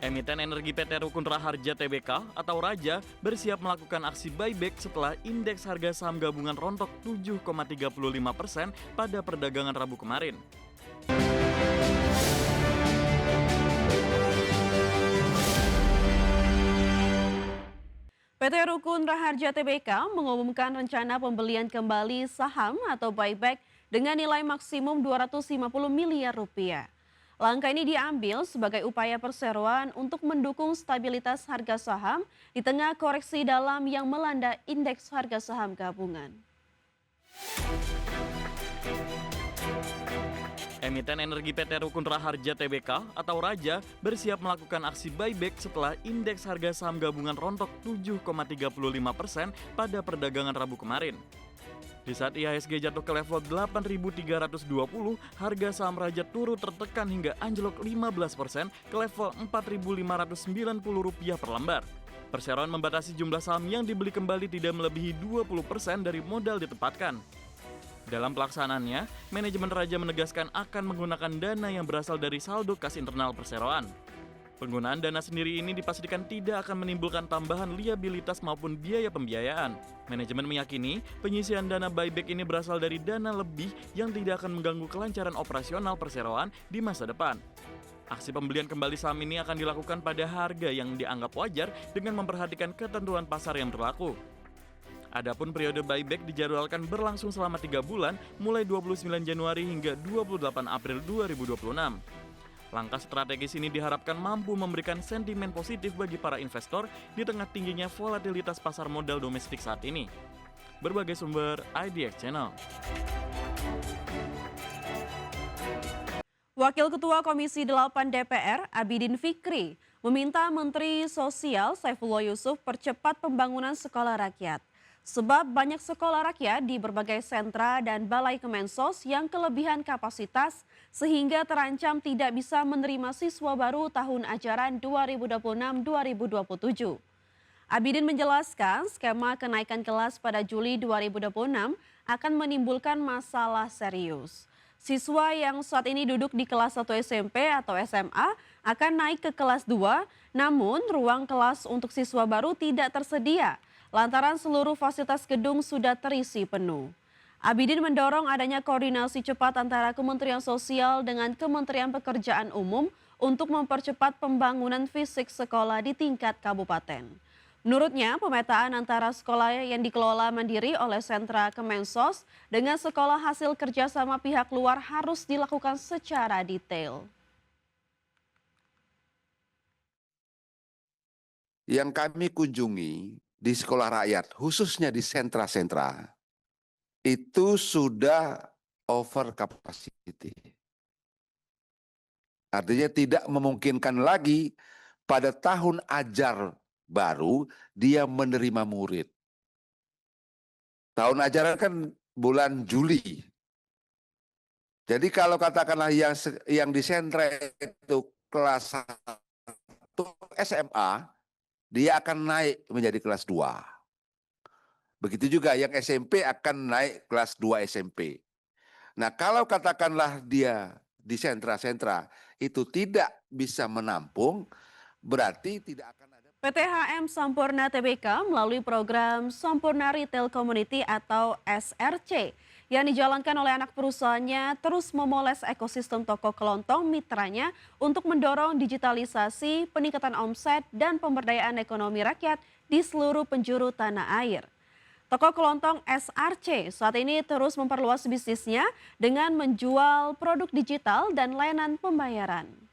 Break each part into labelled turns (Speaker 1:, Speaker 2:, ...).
Speaker 1: Emiten energi PT Rukun Raharja Tbk atau Raja bersiap melakukan aksi buyback setelah indeks harga saham gabungan rontok 7,35% pada perdagangan Rabu kemarin.
Speaker 2: PT Rukun Raharja Tbk mengumumkan rencana pembelian kembali saham atau buyback dengan nilai maksimum 250 miliar rupiah. Langkah ini diambil sebagai upaya perseroan untuk mendukung stabilitas harga saham di tengah koreksi dalam yang melanda indeks harga saham gabungan.
Speaker 1: Emiten energi PT Rukun Raharja Tbk atau Raja bersiap melakukan aksi buyback setelah indeks harga saham gabungan rontok 7,35% pada perdagangan Rabu kemarin. Di saat IHSG jatuh ke level 8.320, harga saham Raja turut tertekan hingga anjlok 15% ke level Rp4.590 per lembar. Perseroan membatasi jumlah saham yang dibeli kembali tidak melebihi 20% dari modal ditempatkan. Dalam pelaksanaannya, manajemen Raja menegaskan akan menggunakan dana yang berasal dari saldo kas internal perseroan. Penggunaan dana sendiri ini dipastikan tidak akan menimbulkan tambahan liabilitas maupun biaya pembiayaan. Manajemen meyakini penyisian dana buyback ini berasal dari dana lebih yang tidak akan mengganggu kelancaran operasional perseroan di masa depan. Aksi pembelian kembali saham ini akan dilakukan pada harga yang dianggap wajar dengan memperhatikan ketentuan pasar yang berlaku. Adapun periode buyback dijadwalkan berlangsung selama 3 bulan, mulai 29 Januari hingga 28 April 2026. Langkah strategis ini diharapkan mampu memberikan sentimen positif bagi para investor di tengah tingginya volatilitas pasar modal domestik saat ini. Berbagai sumber IDX Channel.
Speaker 2: Wakil Ketua Komisi 8 DPR, Abidin Fikri, meminta Menteri Sosial Saifullah Yusuf percepat pembangunan sekolah rakyat. Sebab banyak sekolah rakyat di berbagai sentra dan balai Kemensos yang kelebihan kapasitas sehingga terancam tidak bisa menerima siswa baru tahun ajaran 2026-2027. Abidin menjelaskan skema kenaikan kelas pada Juli 2026 akan menimbulkan masalah serius. Siswa yang saat ini duduk di kelas 1 SMP atau SMA akan naik ke kelas 2, namun ruang kelas untuk siswa baru tidak tersedia lantaran seluruh fasilitas gedung sudah terisi penuh. Abidin mendorong adanya koordinasi cepat antara Kementerian Sosial dengan Kementerian Pekerjaan Umum untuk mempercepat pembangunan fisik sekolah di tingkat kabupaten. Menurutnya, pemetaan antara sekolah yang dikelola mandiri oleh sentra Kemensos dengan sekolah hasil kerjasama pihak luar harus dilakukan secara detail.
Speaker 3: Yang kami kunjungi di sekolah rakyat, khususnya di sentra-sentra, itu sudah over capacity. Artinya tidak memungkinkan lagi pada tahun ajar baru dia menerima murid. Tahun ajaran kan bulan Juli. Jadi kalau katakanlah yang di sentra itu kelas 1 SMA, dia akan naik menjadi kelas 2. Begitu juga yang SMP akan naik kelas 2 SMP. Nah, kalau katakanlah dia di sentra-sentra itu tidak bisa menampung, berarti tidak akan ada.
Speaker 2: PT HM Sampurna Tbk melalui program Sampurna Retail Community atau SRC yang dijalankan oleh anak perusahaannya terus memoles ekosistem toko kelontong mitranya untuk mendorong digitalisasi, peningkatan omset, dan pemberdayaan ekonomi rakyat di seluruh penjuru tanah air. Toko kelontong SRC saat ini terus memperluas bisnisnya dengan menjual produk digital dan layanan pembayaran.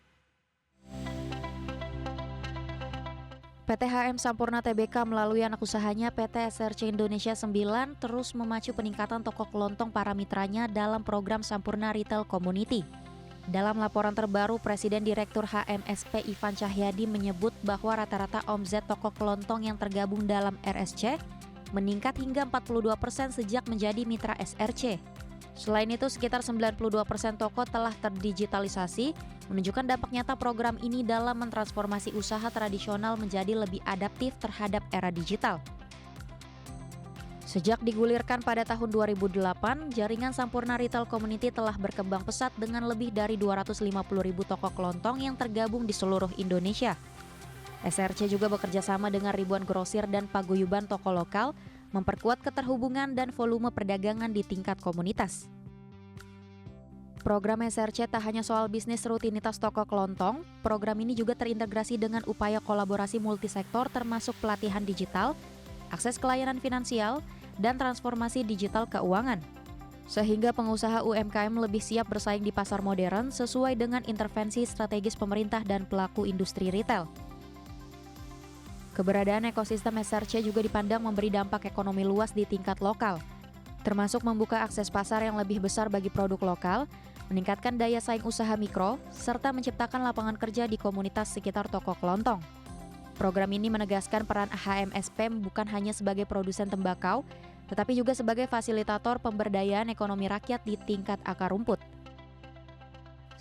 Speaker 4: PT HM Sampurna Tbk melalui anak usahanya PT SRC Indonesia 9 terus memacu peningkatan toko kelontong para mitranya dalam program Sampurna Retail Community. Dalam laporan terbaru, Presiden Direktur HMSP Ivan Cahyadi menyebut bahwa rata-rata omzet toko kelontong yang tergabung dalam RSC meningkat hingga 42% sejak menjadi mitra SRC. Selain itu, sekitar 92% toko telah terdigitalisasi, menunjukkan dampak nyata program ini dalam mentransformasi usaha tradisional menjadi lebih adaptif terhadap era digital. Sejak digulirkan pada tahun 2008, jaringan Sampurna Retail Community telah berkembang pesat dengan lebih dari 250.000 toko kelontong yang tergabung di seluruh Indonesia. SRC juga bekerja sama dengan ribuan grosir dan paguyuban toko lokal, memperkuat keterhubungan dan volume perdagangan di tingkat komunitas. Program SRC tak hanya soal bisnis rutinitas toko kelontong, program ini juga terintegrasi dengan upaya kolaborasi multisektor termasuk pelatihan digital, akses ke layanan finansial, dan transformasi digital keuangan. Sehingga pengusaha UMKM lebih siap bersaing di pasar modern sesuai dengan intervensi strategis pemerintah dan pelaku industri retail. Keberadaan ekosistem SRC juga dipandang memberi dampak ekonomi luas di tingkat lokal, termasuk membuka akses pasar yang lebih besar bagi produk lokal, meningkatkan daya saing usaha mikro, serta menciptakan lapangan kerja di komunitas sekitar toko kelontong. Program ini menegaskan peran HMSP bukan hanya sebagai produsen tembakau, tetapi juga sebagai fasilitator pemberdayaan ekonomi rakyat di tingkat akar rumput.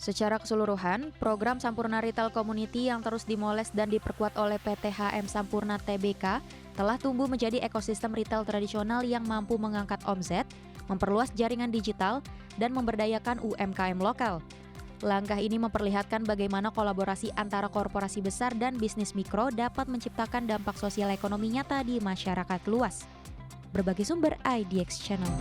Speaker 4: Secara keseluruhan, program Sampurna Retail Community yang terus dimoles dan diperkuat oleh PT HM Sampurna Tbk telah tumbuh menjadi ekosistem retail tradisional yang mampu mengangkat omset, memperluas jaringan digital, dan memberdayakan UMKM lokal. Langkah ini memperlihatkan bagaimana kolaborasi antara korporasi besar dan bisnis mikro dapat menciptakan dampak sosial ekonomi nyata di masyarakat luas. Berbagi sumber IDX Channel.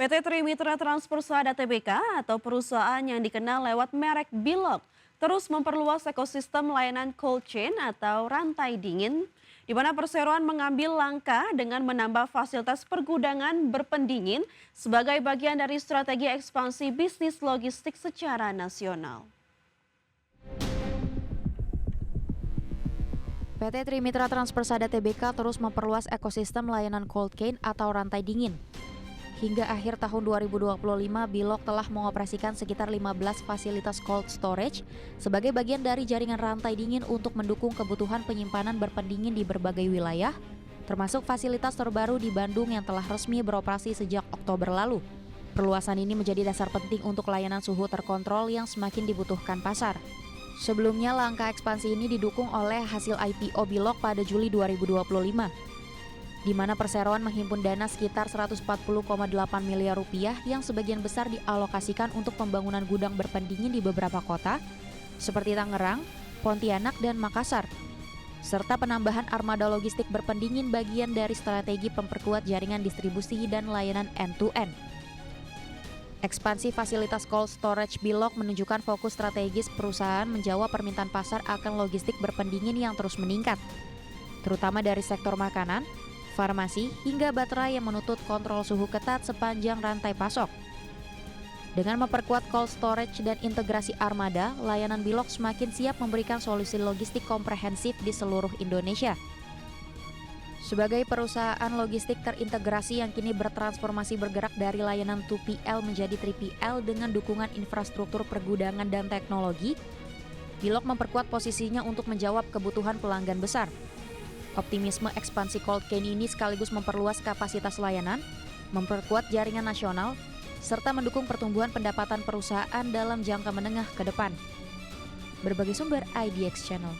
Speaker 2: PT Trimitra Transpersada Tbk atau perusahaan yang dikenal lewat merek Bilog terus memperluas ekosistem layanan cold chain atau rantai dingin, di mana perseroan mengambil langkah dengan menambah fasilitas pergudangan berpendingin sebagai bagian dari strategi ekspansi bisnis logistik secara nasional.
Speaker 4: PT Trimitra Transpersada Tbk terus memperluas ekosistem layanan cold chain atau rantai dingin. Hingga akhir tahun 2025, Bilog telah mengoperasikan sekitar 15 fasilitas cold storage sebagai bagian dari jaringan rantai dingin untuk mendukung kebutuhan penyimpanan berpendingin di berbagai wilayah, termasuk fasilitas terbaru di Bandung yang telah resmi beroperasi sejak Oktober lalu. Perluasan ini menjadi dasar penting untuk layanan suhu terkontrol yang semakin dibutuhkan pasar. Sebelumnya, langkah ekspansi ini didukung oleh hasil IPO Bilog pada Juli 2025. Di mana perseroan menghimpun dana sekitar 140,8 miliar rupiah yang sebagian besar dialokasikan untuk pembangunan gudang berpendingin di beberapa kota seperti Tangerang, Pontianak, dan Makassar, serta penambahan armada logistik berpendingin bagian dari strategi memperkuat jaringan distribusi dan layanan end-to-end. Ekspansi fasilitas cold storage Bilog menunjukkan fokus strategis perusahaan menjawab permintaan pasar akan logistik berpendingin yang terus meningkat, terutama dari sektor makanan, farmasi, hingga baterai yang menuntut kontrol suhu ketat sepanjang rantai pasok. Dengan memperkuat cold storage dan integrasi armada, layanan Bilog semakin siap memberikan solusi logistik komprehensif di seluruh Indonesia. Sebagai perusahaan logistik terintegrasi yang kini bertransformasi bergerak dari layanan 2PL menjadi 3PL dengan dukungan infrastruktur pergudangan dan teknologi, Bilog memperkuat posisinya untuk menjawab kebutuhan pelanggan besar. Optimisme ekspansi cold chain ini sekaligus memperluas kapasitas layanan, memperkuat jaringan nasional, serta mendukung pertumbuhan pendapatan perusahaan dalam jangka menengah ke depan. Berbagi sumber IDX Channel.